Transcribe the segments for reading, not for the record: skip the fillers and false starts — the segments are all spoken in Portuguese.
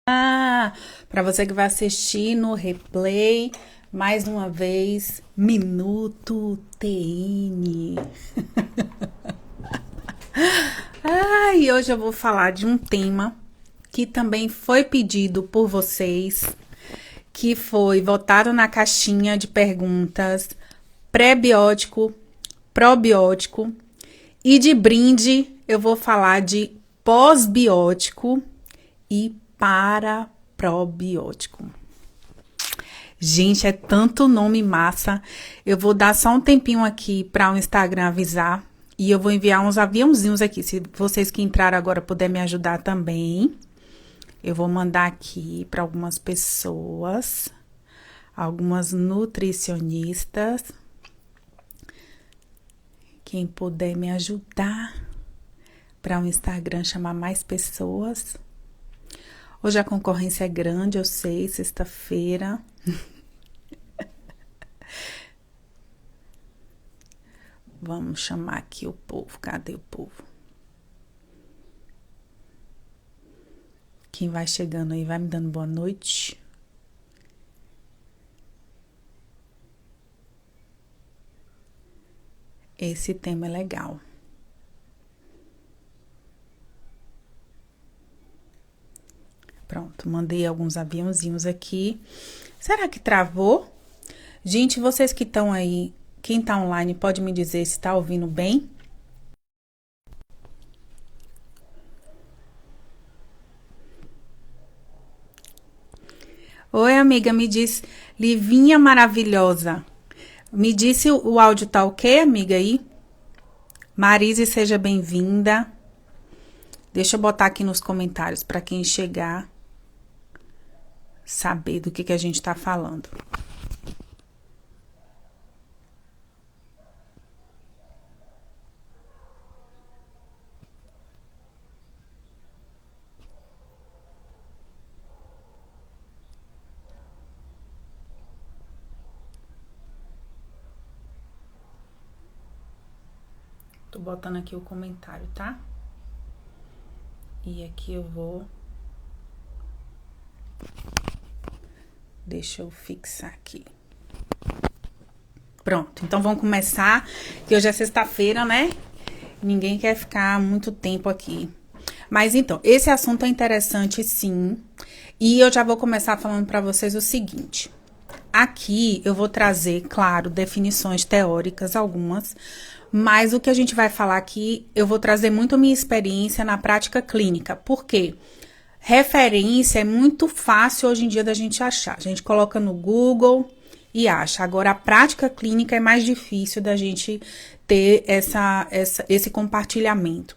Para você que vai assistir no replay, mais uma vez, Minuto TN. E hoje eu vou falar de um tema que também foi pedido por vocês, que foi votado na caixinha de perguntas: pré-biótico, probiótico, e de brinde eu vou falar de pós-biótico e paraprobiótico. Gente, é tanto nome massa. Eu vou dar só um tempinho aqui para o Instagram avisar. E eu vou enviar uns aviãozinhos aqui. Se vocês que entraram agora puderem me ajudar também. Eu vou mandar aqui para algumas pessoas. Algumas nutricionistas. Quem puder me ajudar para o Instagram chamar mais pessoas. Hoje a concorrência é grande, eu sei, sexta-feira. Vamos chamar aqui o povo. Cadê o povo? Quem vai chegando aí vai me dando boa noite. Esse tema é legal. Pronto, mandei alguns aviãozinhos aqui. Será que travou? Gente, vocês que estão aí, quem tá online, pode me dizer se tá ouvindo bem? Oi, amiga, me diz, Livinha maravilhosa. Me disse o áudio tá ok, amiga, aí? Marise, seja bem-vinda. Deixa eu botar aqui nos comentários para quem chegar saber do que a gente tá falando. Tô botando aqui o comentário, tá? E aqui eu vou... Deixa eu fixar aqui. Pronto, então vamos começar, que hoje é sexta-feira, né? Ninguém quer ficar muito tempo aqui. Mas então, esse assunto é interessante, sim. E eu já vou começar falando para vocês o seguinte. Aqui eu vou trazer, claro, definições teóricas, algumas. Mas o que a gente vai falar aqui, eu vou trazer muito minha experiência na prática clínica. Por quê? Referência é muito fácil hoje em dia da gente achar. A gente coloca no Google e acha. Agora, a prática clínica é mais difícil da gente ter esse compartilhamento.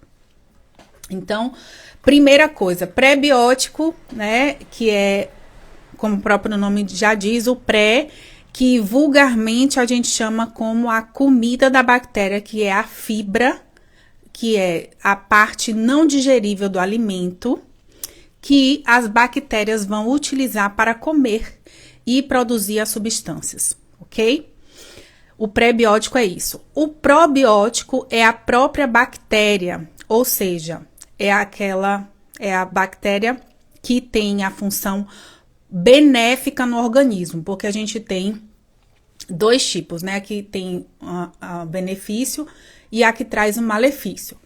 Então, primeira coisa, pré-biótico, né, que é, como o próprio nome já diz, o pré, que vulgarmente a gente chama como a comida da bactéria, que é a fibra, que é a parte não digerível do alimento, que as bactérias vão utilizar para comer e produzir as substâncias, ok? O pré-biótico é isso. O probiótico é a própria bactéria, ou seja, é a bactéria que tem a função benéfica no organismo, porque a gente tem dois tipos, né? Que tem benefício e a que traz um malefício.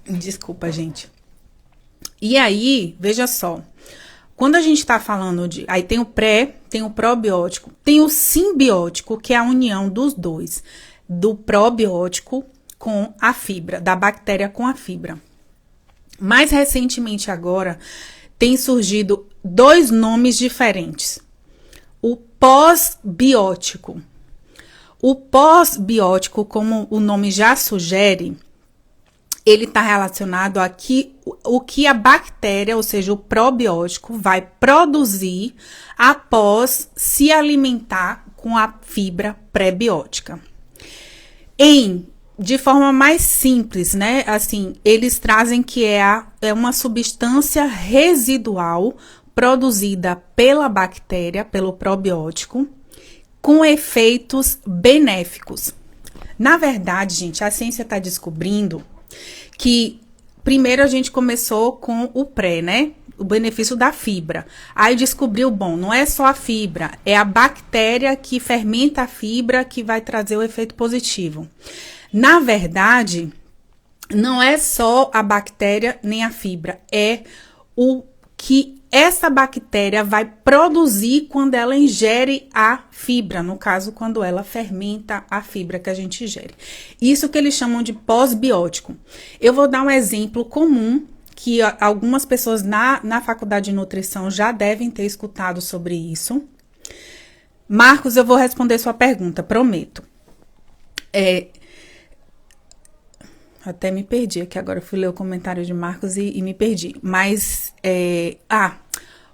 Desculpa, gente. E aí, veja só, quando a gente tá falando de... Aí tem o pré, tem o probiótico, tem o simbiótico, que é a união dos dois, do probiótico com a fibra, da bactéria com a fibra. Mais recentemente agora, tem surgido dois nomes diferentes. O pós-biótico. O pós-biótico, como o nome já sugere, ele está relacionado a o que a bactéria, ou seja, o probiótico, vai produzir após se alimentar com a fibra pré-biótica. De forma mais simples, né? Assim, eles trazem que é uma substância residual produzida pela bactéria, pelo probiótico, com efeitos benéficos. Na verdade, gente, a ciência está descobrindo que primeiro a gente começou com o pré, né? O benefício da fibra. Aí descobriu, bom, não é só a fibra, é a bactéria que fermenta a fibra que vai trazer o efeito positivo. Na verdade, não é só a bactéria nem a fibra, é o que essa bactéria vai produzir quando ela ingere a fibra, no caso, quando ela fermenta a fibra que a gente ingere. Isso que eles chamam de pós-biótico. Eu vou dar um exemplo comum que algumas pessoas na faculdade de nutrição já devem ter escutado sobre isso. Marcos, eu vou responder sua pergunta, prometo. Até me perdi aqui agora, eu fui ler o comentário de Marcos e me perdi. Mas,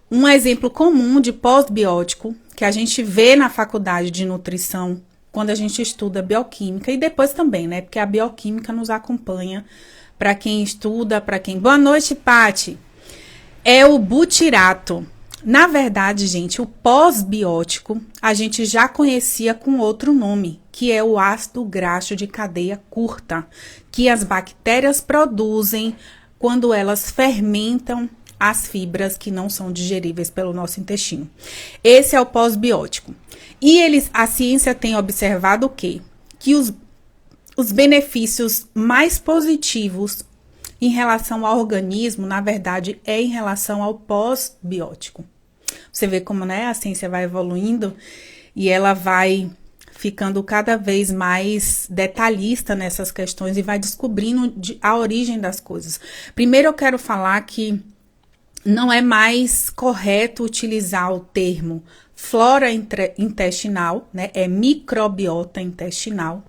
um exemplo comum de pós-biótico que a gente vê na faculdade de nutrição quando a gente estuda bioquímica e depois também, né? Porque a bioquímica nos acompanha para quem estuda, para quem... Boa noite, Pati! É o butirato. Na verdade, gente, o pós-biótico a gente já conhecia com outro nome, que é o ácido graxo de cadeia curta, que as bactérias produzem quando elas fermentam as fibras que não são digeríveis pelo nosso intestino. Esse é o pós-biótico. E a ciência tem observado o quê? Que os benefícios mais positivos em relação ao organismo, na verdade, é em relação ao pós-biótico. Você vê como, né, a ciência vai evoluindo e ela vai ficando cada vez mais detalhista nessas questões e vai descobrindo a origem das coisas. Primeiro eu quero falar que não é mais correto utilizar o termo flora intestinal, né, é microbiota intestinal.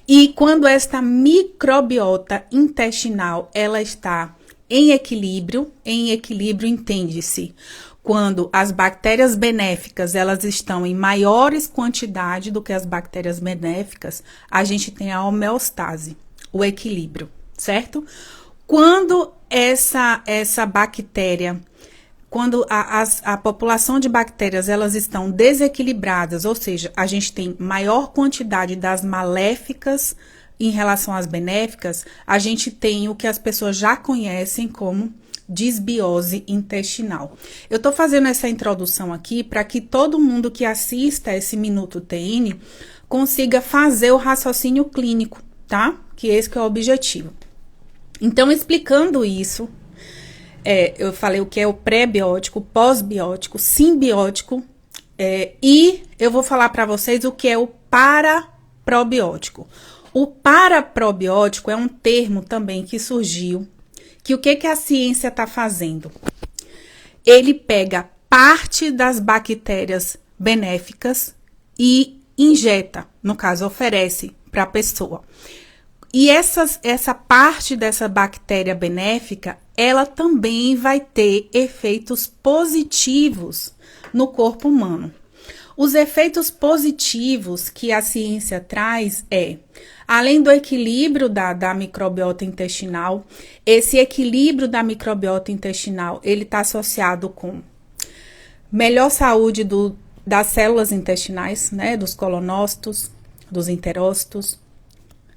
E quando esta microbiota intestinal, ela está em equilíbrio entende-se quando as bactérias benéficas, elas estão em maiores quantidades do que as bactérias benéficas, a gente tem a homeostase, o equilíbrio, certo? Quando essa bactéria, quando a população de bactérias, elas estão desequilibradas, ou seja, a gente tem maior quantidade das maléficas em relação às benéficas, a gente tem o que as pessoas já conhecem como disbiose intestinal. Eu tô fazendo essa introdução aqui para que todo mundo que assista esse Minuto TN consiga fazer o raciocínio clínico, tá? Que esse que é o objetivo. Então, explicando isso, eu falei o que é o pré-biótico, pós-biótico, simbiótico, e eu vou falar para vocês o que é o paraprobiótico. O paraprobiótico é um termo também que surgiu, que o que a ciência está fazendo? Ele pega parte das bactérias benéficas e injeta, no caso, oferece para a pessoa. E essa parte dessa bactéria benéfica, ela também vai ter efeitos positivos no corpo humano. Os efeitos positivos que a ciência traz além do equilíbrio da microbiota intestinal, esse equilíbrio da microbiota intestinal, ele está associado com melhor saúde das células intestinais, né, dos colonócitos, dos enterócitos.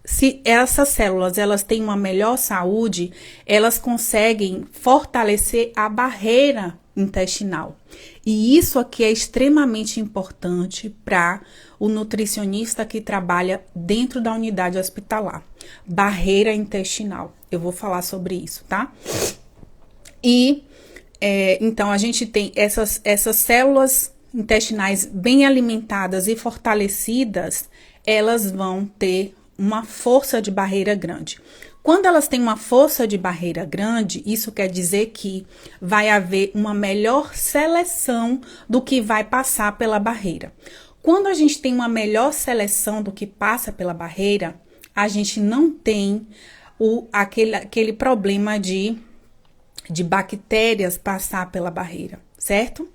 Se essas células, elas têm uma melhor saúde, elas conseguem fortalecer a barreira intestinal. E isso aqui é extremamente importante para o nutricionista que trabalha dentro da unidade hospitalar. Barreira intestinal. Eu vou falar sobre isso, tá? E, então, a gente tem essas células intestinais bem alimentadas e fortalecidas, elas vão ter uma força de barreira grande. Quando elas têm uma força de barreira grande, isso quer dizer que vai haver uma melhor seleção do que vai passar pela barreira. Quando a gente tem uma melhor seleção do que passa pela barreira, a gente não tem aquele problema de bactérias passar pela barreira, certo?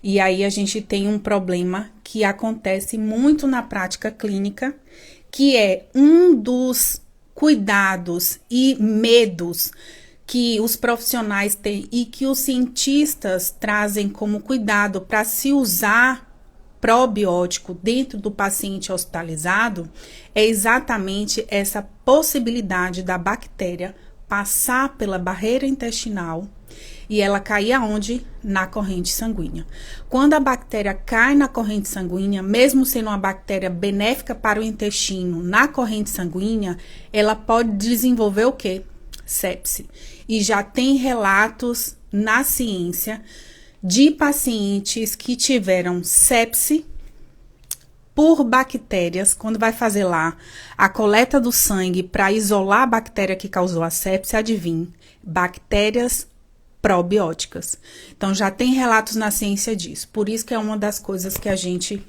E aí a gente tem um problema que acontece muito na prática clínica, que é um dos cuidados e medos que os profissionais têm e que os cientistas trazem como cuidado para se usar probiótico dentro do paciente hospitalizado, é exatamente essa possibilidade da bactéria passar pela barreira intestinal e ela cair aonde? Na corrente sanguínea. Quando a bactéria cai na corrente sanguínea, mesmo sendo uma bactéria benéfica para o intestino, na corrente sanguínea, ela pode desenvolver o quê? Sepse. E já tem relatos na ciência de pacientes que tiveram sepse por bactérias, quando vai fazer lá a coleta do sangue para isolar a bactéria que causou a sepse, adivinhe, bactérias probióticas. Então, já tem relatos na ciência disso. Por isso que é uma das coisas que a gente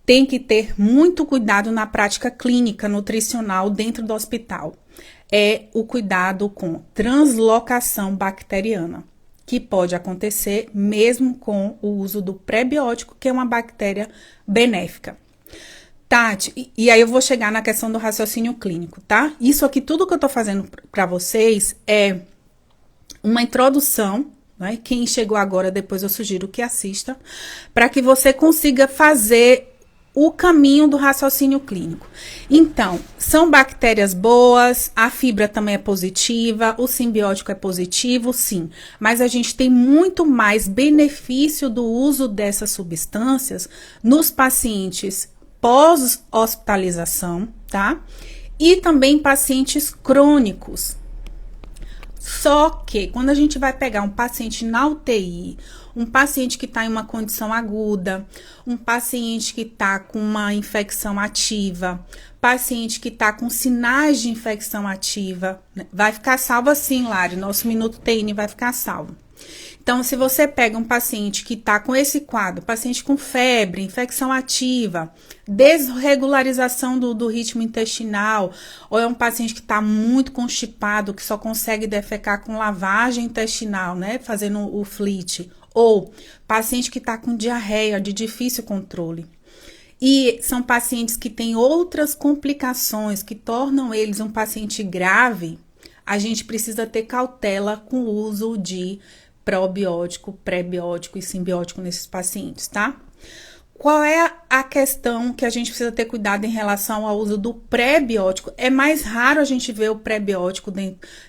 tem que ter muito cuidado na prática clínica nutricional dentro do hospital. É o cuidado com translocação bacteriana, que pode acontecer mesmo com o uso do prebiótico, que é uma bactéria benéfica. Tati, e aí eu vou chegar na questão do raciocínio clínico, tá? Isso aqui, tudo que eu tô fazendo para vocês é uma introdução, né? Quem chegou agora, depois eu sugiro que assista, para que você consiga fazer o caminho do raciocínio clínico. Então, são bactérias boas, a fibra também é positiva, o simbiótico é positivo, sim, mas a gente tem muito mais benefício do uso dessas substâncias nos pacientes pós-hospitalização, tá? E também pacientes crônicos. Só que quando a gente vai pegar um paciente na UTI, um paciente que está em uma condição aguda, um paciente que está com uma infecção ativa, paciente que está com sinais de infecção ativa, né? Vai ficar salvo assim, Lari, nosso Minuto TN vai ficar salvo. Então, se você pega um paciente que está com esse quadro, paciente com febre, infecção ativa, desregularização do ritmo intestinal, ou é um paciente que está muito constipado, que só consegue defecar com lavagem intestinal, né, fazendo o FLIT, ou paciente que está com diarreia de difícil controle. E são pacientes que têm outras complicações que tornam eles um paciente grave, a gente precisa ter cautela com o uso de probiótico, prebiótico e simbiótico nesses pacientes, tá? Qual é a questão que a gente precisa ter cuidado em relação ao uso do prebiótico? É mais raro a gente ver o prebiótico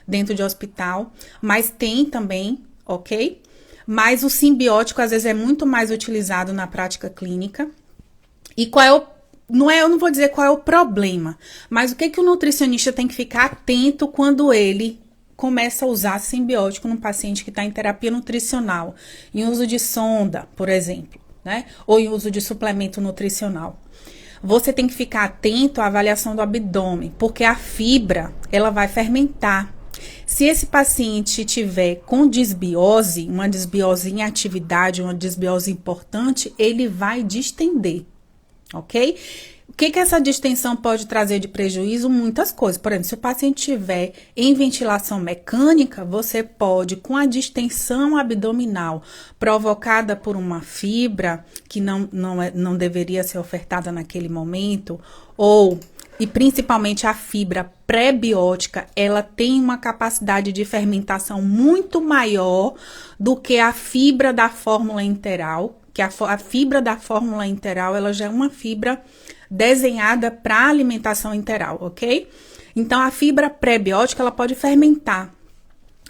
dentro de hospital, mas tem também, ok? Mas o simbiótico, às vezes, é muito mais utilizado na prática clínica. E qual é eu não vou dizer qual é o problema, mas o que o nutricionista tem que ficar atento quando ele começa a usar simbiótico num paciente que está em terapia nutricional, em uso de sonda, por exemplo, né? Ou em uso de suplemento nutricional. Você tem que ficar atento à avaliação do abdômen, porque a fibra, ela vai fermentar. Se esse paciente tiver com disbiose, uma disbiose em atividade, uma disbiose importante, ele vai distender, ok? O que essa distensão pode trazer de prejuízo? Muitas coisas. Por exemplo, se o paciente estiver em ventilação mecânica, você pode, com a distensão abdominal provocada por uma fibra que não deveria ser ofertada naquele momento, e principalmente a fibra pré-biótica, ela tem uma capacidade de fermentação muito maior do que a fibra da fórmula enteral, que a fibra da fórmula enteral, ela já é uma fibra desenhada para alimentação enteral, ok? Então, a fibra pré-biótica, ela pode fermentar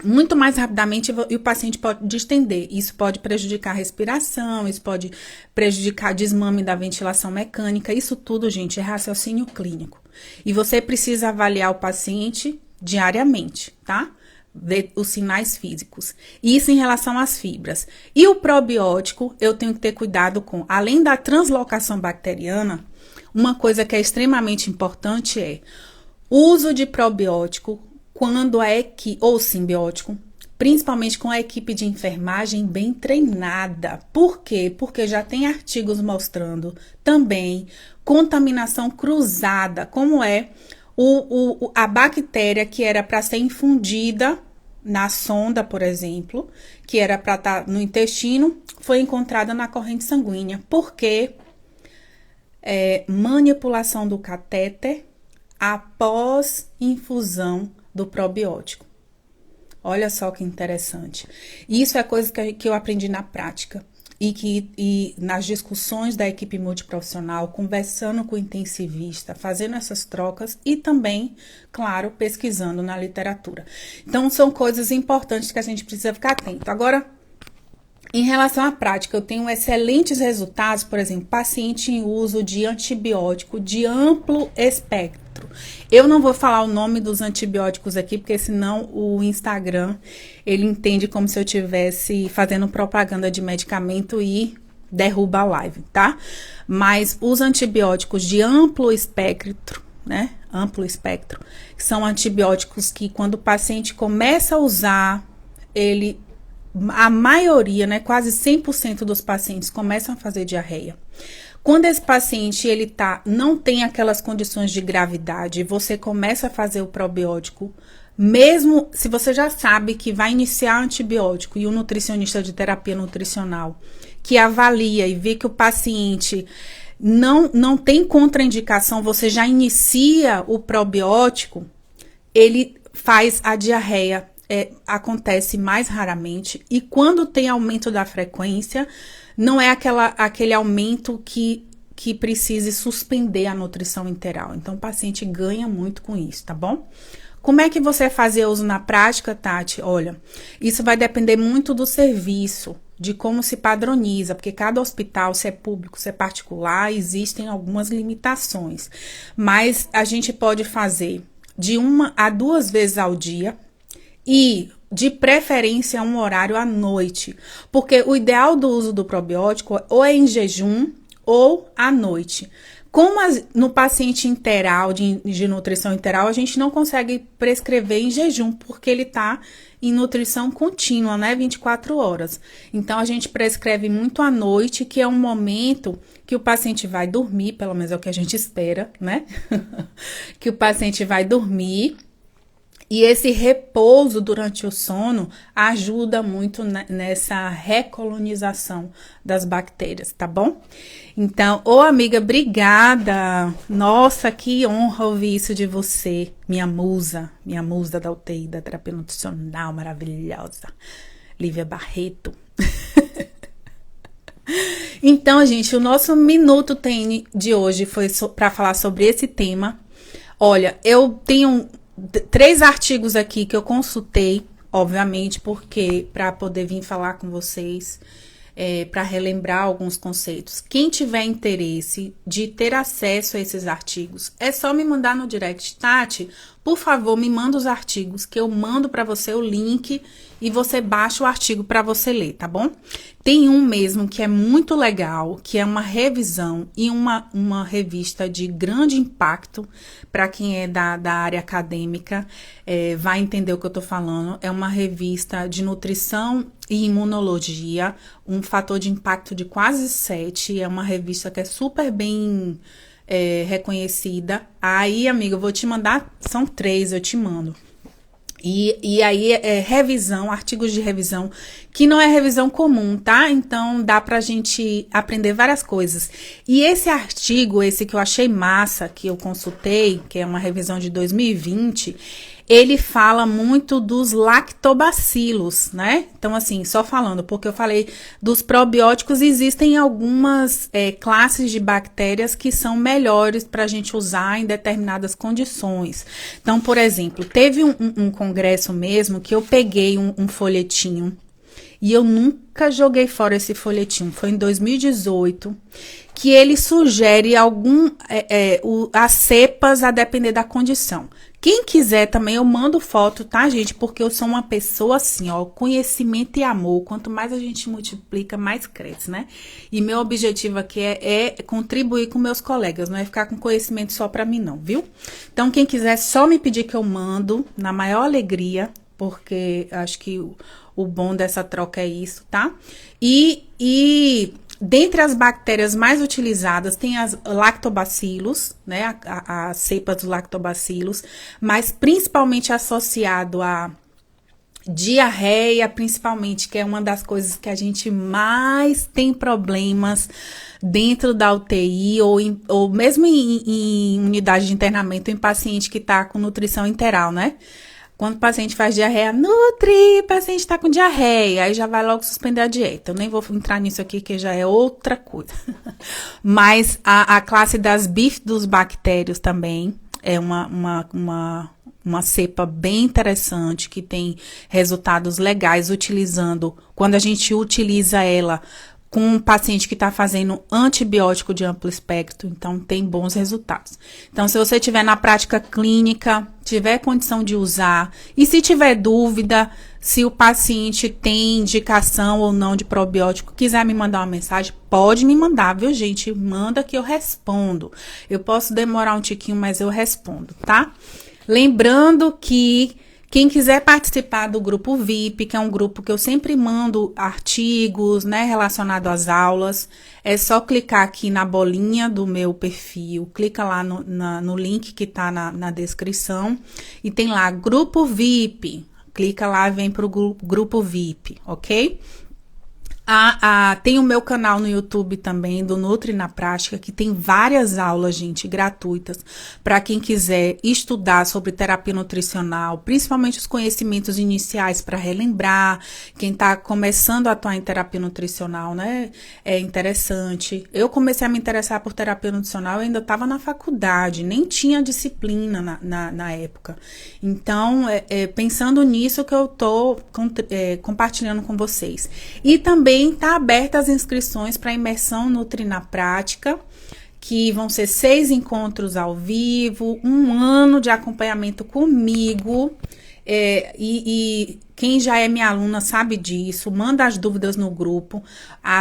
muito mais rapidamente e o paciente pode distender. Isso pode prejudicar a respiração, isso pode prejudicar o desmame da ventilação mecânica. Isso tudo, gente, é raciocínio clínico. E você precisa avaliar o paciente diariamente, tá? Ver os sinais físicos. Isso em relação às fibras. E o probiótico, eu tenho que ter cuidado com, além da translocação bacteriana, uma coisa que é extremamente importante é o uso de probiótico quando ou simbiótico, principalmente com a equipe de enfermagem bem treinada. Por quê? Porque já tem artigos mostrando também contaminação cruzada, como é a bactéria que era para ser infundida na sonda, por exemplo, que era para estar no intestino, foi encontrada na corrente sanguínea. Por quê? Manipulação do catéter após infusão do probiótico. Olha só que interessante. Isso é coisa que eu aprendi na prática. e nas discussões da equipe multiprofissional, conversando com o intensivista, fazendo essas trocas e também, claro, pesquisando na literatura. Então, são coisas importantes que a gente precisa ficar atento. Agora, em relação à prática, eu tenho excelentes resultados, por exemplo, paciente em uso de antibiótico de amplo espectro. Eu não vou falar o nome dos antibióticos aqui, porque senão o Instagram, ele entende como se eu estivesse fazendo propaganda de medicamento e derruba a live, tá? Mas os antibióticos de amplo espectro, né? Amplo espectro, que são antibióticos que quando o paciente começa a usar, a maioria, né, quase 100% dos pacientes começam a fazer diarreia. Quando esse paciente não tem aquelas condições de gravidade, você começa a fazer o probiótico, mesmo se você já sabe que vai iniciar antibiótico e o nutricionista de terapia nutricional que avalia e vê que o paciente não tem contraindicação, você já inicia o probiótico, ele faz a diarreia. Acontece mais raramente, e quando tem aumento da frequência, não é aquele aumento que precise suspender a nutrição enteral. Então, o paciente ganha muito com isso, tá bom? Como é que você fazia uso na prática, Tati? Olha, isso vai depender muito do serviço, de como se padroniza, porque cada hospital, se é público, se é particular, existem algumas limitações. Mas a gente pode fazer de 1 a 2 vezes ao dia, e, de preferência, um horário à noite. Porque o ideal do uso do probiótico ou é em jejum ou à noite. Como no paciente enteral, de nutrição enteral, a gente não consegue prescrever em jejum, porque ele está em nutrição contínua, né? 24 horas. Então, a gente prescreve muito à noite, que é um momento que o paciente vai dormir, pelo menos é o que a gente espera, né? Que o paciente vai dormir. E esse repouso durante o sono ajuda muito nessa recolonização das bactérias, tá bom? Então, amiga, obrigada. Nossa, que honra ouvir isso de você, minha musa da UTI, da terapia nutricional maravilhosa, Lívia Barreto. Então, gente, o nosso Minuto TN de hoje foi para falar sobre esse tema. Olha, eu tenho 3 artigos aqui que eu consultei, obviamente, porque para poder vir falar com vocês, para relembrar alguns conceitos. Quem tiver interesse de ter acesso a esses artigos, é só me mandar no direct. Tati, por favor, me manda os artigos, que eu mando para você o link e você baixa o artigo para você ler, tá bom? Tem um mesmo que é muito legal, que é uma revisão e uma revista de grande impacto para quem é da área acadêmica, vai entender o que eu tô falando. É uma revista de nutrição e imunologia, um fator de impacto de quase 7, é uma revista que é super bem reconhecida. Aí, amiga, eu vou te mandar, são 3, eu te mando. E aí revisão, artigos de revisão, que não é revisão comum, tá? Então dá pra gente aprender várias coisas. E esse artigo, esse que eu achei massa, que eu consultei, que é uma revisão de 2020, ele fala muito dos lactobacilos, né? Então, assim, só falando, porque eu falei dos probióticos, existem algumas classes de bactérias que são melhores para a gente usar em determinadas condições. Então, por exemplo, teve um congresso mesmo que eu peguei um folhetinho e eu nunca joguei fora esse folhetinho. Foi em 2018 que ele sugere as cepas a depender da condição. Quem quiser também, eu mando foto, tá, gente? Porque eu sou uma pessoa assim, ó, conhecimento e amor. Quanto mais a gente multiplica, mais cresce, né? E meu objetivo aqui é contribuir com meus colegas, não é ficar com conhecimento só pra mim, não, viu? Então, quem quiser, só me pedir que eu mando, na maior alegria, porque acho que o bom dessa troca é isso, tá? E dentre as bactérias mais utilizadas, tem as lactobacilos, né, a cepa dos lactobacilos, mas principalmente associado a diarreia, principalmente, que é uma das coisas que a gente mais tem problemas dentro da UTI ou mesmo em unidade de internamento em paciente que está com nutrição enteral, né? Quando o paciente faz diarreia, Nutri, o paciente está com diarreia, aí já vai logo suspender a dieta. Eu nem vou entrar nisso aqui, que já é outra coisa. Mas a classe das bifidobactérios também é uma cepa bem interessante, que tem resultados legais quando a gente utiliza ela com um paciente que está fazendo antibiótico de amplo espectro, então tem bons resultados. Então, se você tiver na prática clínica, tiver condição de usar, e se tiver dúvida se o paciente tem indicação ou não de probiótico, quiser me mandar uma mensagem, pode me mandar, viu, gente? Manda que eu respondo. Eu posso demorar um tiquinho, mas eu respondo, tá? Lembrando que quem quiser participar do grupo VIP, que é um grupo que eu sempre mando artigos, né, relacionados às aulas, é só clicar aqui na bolinha do meu perfil, clica lá no link que tá na descrição e tem lá grupo VIP, clica lá e vem pro grupo VIP, ok? Tem o meu canal no YouTube também, do Nutri na Prática, que tem várias aulas, gente, gratuitas, para quem quiser estudar sobre terapia nutricional, principalmente os conhecimentos iniciais para relembrar, quem está começando a atuar em terapia nutricional, né, é interessante. Eu comecei a me interessar por terapia nutricional, eu ainda estava na faculdade, nem tinha disciplina na época. Então, pensando nisso que eu estou compartilhando com vocês. E também está aberta as inscrições para a imersão Nutri na Prática, que vão ser 6 encontros ao vivo, 1 ano de acompanhamento comigo, e quem já é minha aluna sabe disso, manda as dúvidas no grupo,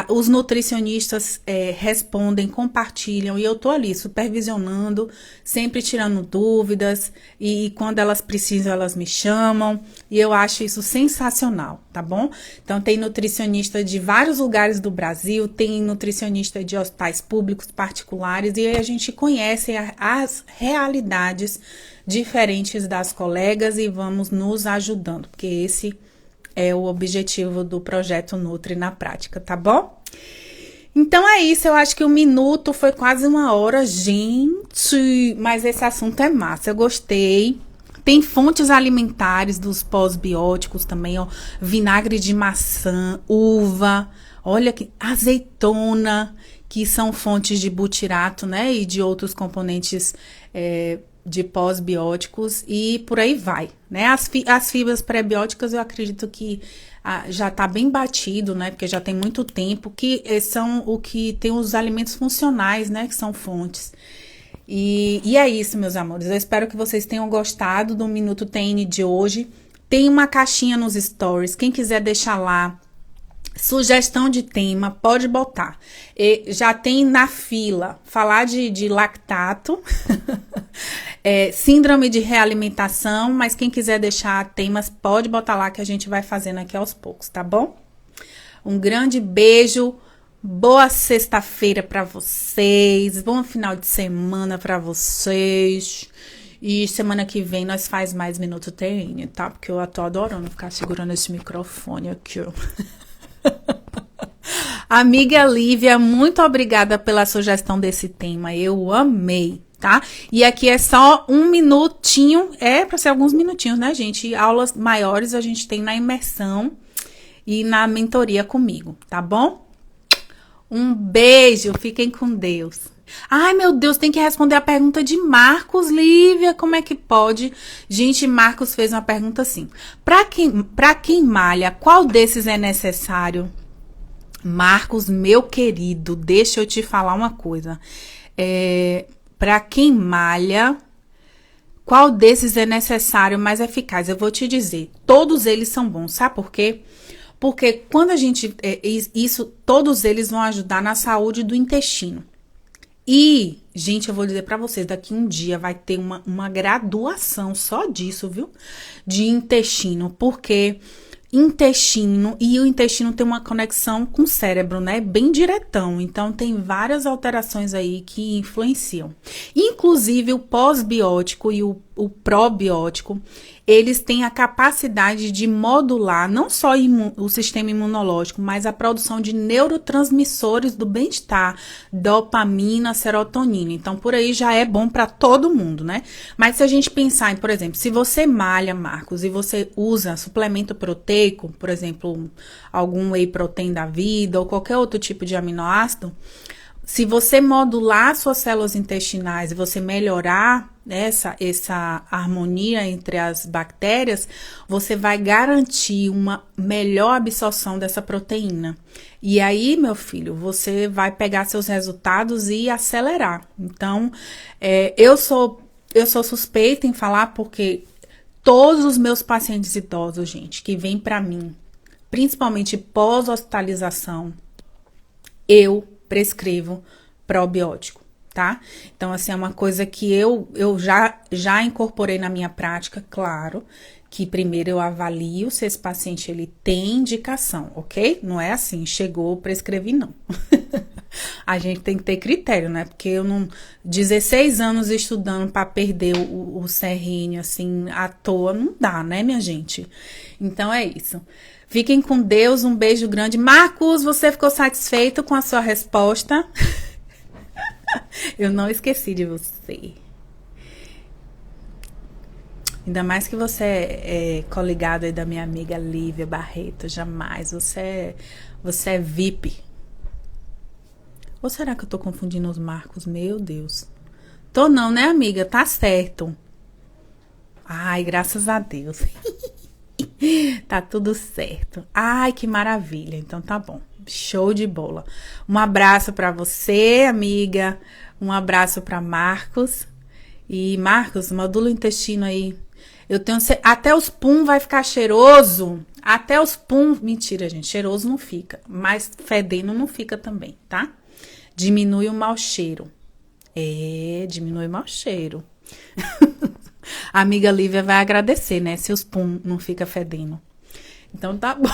os nutricionistas respondem, compartilham, e eu tô ali supervisionando, sempre tirando dúvidas, e quando elas precisam, elas me chamam, e eu acho isso sensacional, tá bom? Então, tem nutricionista de vários lugares do Brasil, tem nutricionista de hospitais públicos, particulares, e aí a gente conhece as realidades diferentes das colegas e vamos nos ajudando, porque esse é o objetivo do projeto Nutri na Prática, tá bom? Então é isso, eu acho que 1 minuto foi quase 1 hora, gente, mas esse assunto é massa, eu gostei. Tem fontes alimentares dos pós-bióticos também, ó, vinagre de maçã, uva, olha que azeitona, que são fontes de butirato, né, e de outros componentes de pós-bióticos e por aí vai, né? As fibras pré-bióticas eu acredito que já tá bem batido, né? Porque já tem muito tempo que são o que tem os alimentos funcionais, né? Que são fontes. E é isso, meus amores. Eu espero que vocês tenham gostado do Minuto TN de hoje. Tem uma caixinha nos stories. Quem quiser deixar lá sugestão de tema, pode botar. Já tem na fila falar de lactato, síndrome de realimentação, mas quem quiser deixar temas, pode botar lá que a gente vai fazendo aqui aos poucos, tá bom? Um grande beijo, boa sexta-feira para vocês, bom final de semana para vocês. E semana que vem nós faz mais Minuto TN, tá? Porque eu tô adorando ficar segurando esse microfone aqui, ó. Amiga Lívia, muito obrigada pela sugestão desse tema, eu amei, tá? E aqui é só 1 minutinho, para ser alguns minutinhos, né, gente? Aulas maiores a gente tem na imersão e na mentoria comigo, tá bom? Um beijo, fiquem com Deus. Ai, meu Deus, tem que responder a pergunta de Marcos, Lívia, como é que pode? Gente, Marcos fez uma pergunta assim, pra quem malha, qual desses é necessário? Marcos, meu querido, deixa eu te falar uma coisa, pra quem malha, qual desses é necessário, mais eficaz? Eu vou te dizer, todos eles são bons, sabe por quê? Porque quando a gente, todos eles vão ajudar na saúde do intestino. E, gente, eu vou dizer pra vocês, daqui um dia vai ter uma graduação só disso, viu? De intestino, porque intestino, e o intestino tem uma conexão com o cérebro, né? Bem diretão, então tem várias alterações aí que influenciam. Inclusive o pós-biótico e o probiótico, eles têm a capacidade de modular não só o sistema imunológico, mas a produção de neurotransmissores do bem-estar, dopamina, serotonina. Então, por aí já é bom para todo mundo, né? Mas se a gente pensar em, por exemplo, se você malha, Marcos, e você usa suplemento proteico, por exemplo, algum whey protein da vida ou qualquer outro tipo de aminoácido, se você modular suas células intestinais e você melhorar essa harmonia entre as bactérias, você vai garantir uma melhor absorção dessa proteína. E aí, meu filho, você vai pegar seus resultados e acelerar. Então, eu sou suspeita em falar porque todos os meus pacientes idosos, gente, que vêm para mim, principalmente pós-hospitalização, eu prescrevo probiótico, tá? Então, assim, é uma coisa que eu já incorporei na minha prática, claro, que primeiro eu avalio se esse paciente ele tem indicação, ok? Não é assim, chegou, prescrevi, não. A gente tem que ter critério, né? Porque eu não... 16 anos estudando para perder o serrinho, assim, à toa, não dá, né, minha gente? Então, é isso. Fiquem com Deus, um beijo grande. Marcos, você ficou satisfeito com a sua resposta? Eu não esqueci de você. Ainda mais que você é coligado aí da minha amiga Lívia Barreto, jamais. Você é VIP. Ou será que eu tô confundindo os Marcos? Meu Deus. Tô não, né, amiga? Tá certo. Ai, graças a Deus. Tá tudo certo. Ai, que maravilha. Então tá bom. Show de bola. Um abraço pra você, amiga. Um abraço pra Marcos. E Marcos, modula o intestino aí. Eu tenho até os pum vai ficar cheiroso. Até os pum, mentira, gente, cheiroso não fica, mas fedendo não fica também, tá? Diminui o mau cheiro. Diminui o mau cheiro. A amiga Lívia vai agradecer, né? Se os pum não fica fedendo. Então tá bom.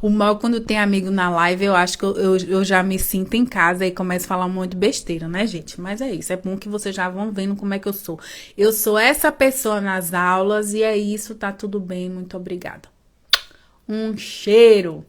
O mal quando tem amigo na live, eu acho que eu já me sinto em casa e começo a falar um monte de besteira, né, gente? Mas é isso, é bom que vocês já vão vendo como é que eu sou. Eu sou essa pessoa nas aulas e é isso, tá tudo bem, muito obrigada. Um cheiro!